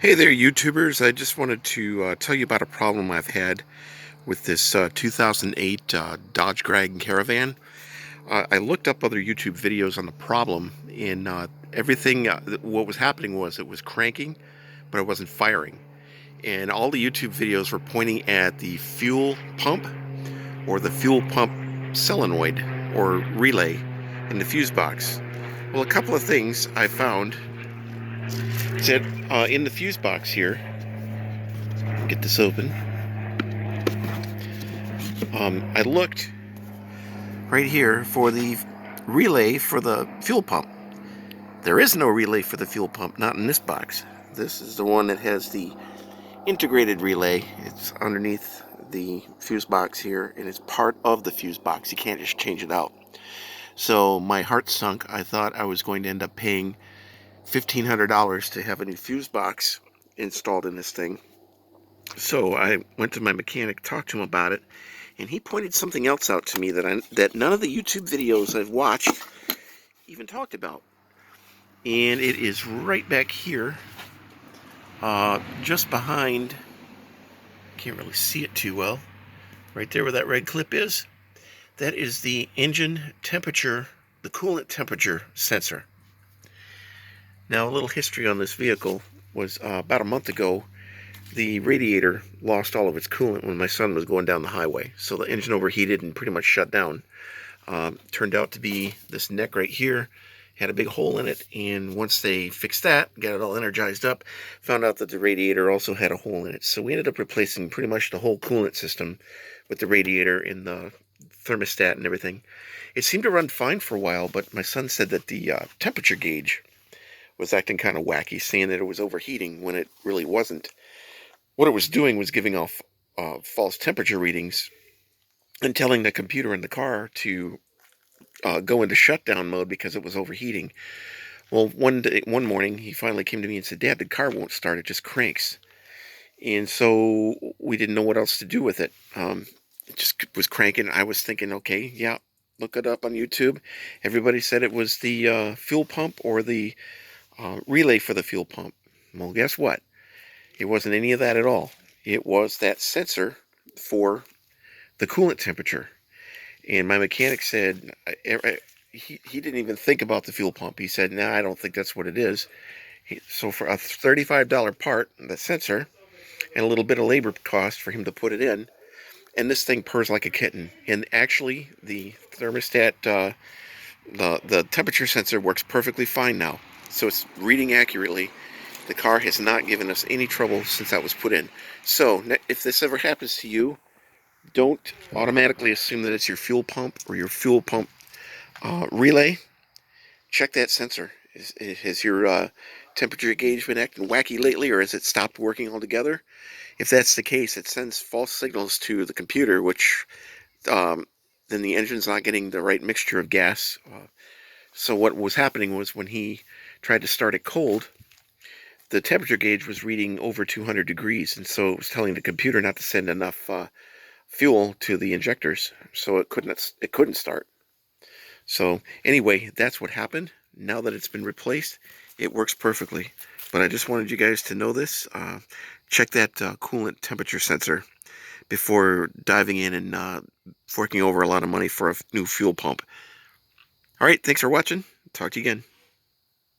Hey there, YouTubers. I just wanted to tell you about a problem I've had with this 2008 Dodge Grand Caravan. I looked up other YouTube videos on the problem, and everything, what was happening was it was cranking, but it wasn't firing. And all the YouTube videos were pointing at the fuel pump or the fuel pump solenoid or relay in the fuse box. Well, a couple of things I found said in the fuse box here, get this open. I looked right here for the relay for the fuel pump. There is no relay for the fuel pump, not in this box. This is the one that has the integrated relay. It's underneath the fuse box here, and it's part of the fuse box. You can't just change it out. So my heart sunk. I thought I was going to end up paying $1,500 to have a new fuse box installed in this thing. So I went to my mechanic, talked to him about it, and he pointed something else out to me that none of the YouTube videos I've watched even talked about. And it is right back here, just behind, can't really see it too well, right there where that red clip is. That is the engine temperature, the coolant temperature sensor. Now, a little history on this vehicle was about a month ago, the radiator lost all of its coolant when my son was going down the highway. So the engine overheated and pretty much shut down. Turned out to be this neck right here had a big hole in it, and once they fixed that, got it all energized up, found out that the radiator also had a hole in it. So we ended up replacing pretty much the whole coolant system with the radiator and the thermostat and everything. It seemed to run fine for a while, but my son said that the temperature gauge was acting kind of wacky, saying that it was overheating when it really wasn't. What it was doing was giving off false temperature readings and telling the computer in the car to go into shutdown mode because it was overheating. Well, one morning, he finally came to me and said, "Dad, the car won't start. It just cranks." And so we didn't know what else to do with it. It just was cranking. I was thinking, okay, yeah, look it up on YouTube. Everybody said it was the fuel pump or the relay for the fuel pump. Well, guess what? It wasn't any of that at all. It was that sensor for the coolant temperature. And my mechanic said he didn't even think about the fuel pump. He said, "Nah, I don't think that's what it is." So for a $35 part, the sensor, and a little bit of labor cost for him to put it in, and this thing purrs like a kitten. And actually, the thermostat, the temperature sensor works perfectly fine now. So it's reading accurately. The car has not given us any trouble since that was put in. So if this ever happens to you, don't automatically assume that it's your fuel pump or your fuel pump relay. Check that sensor. Has your temperature gauge been acting wacky lately, or has it stopped working altogether? If that's the case, it sends false signals to the computer, which then the engine's not getting the right mixture of gas. So what was happening was when he tried to start it cold, the temperature gauge was reading over 200 degrees, and so it was telling the computer not to send enough fuel to the injectors, so it couldn't start. So anyway, that's what happened. Now that it's been replaced, it works perfectly. But I just wanted you guys to know this. Check that coolant temperature sensor before diving in and forking over a lot of money for a new fuel pump. All right, thanks for watching. Talk to you again.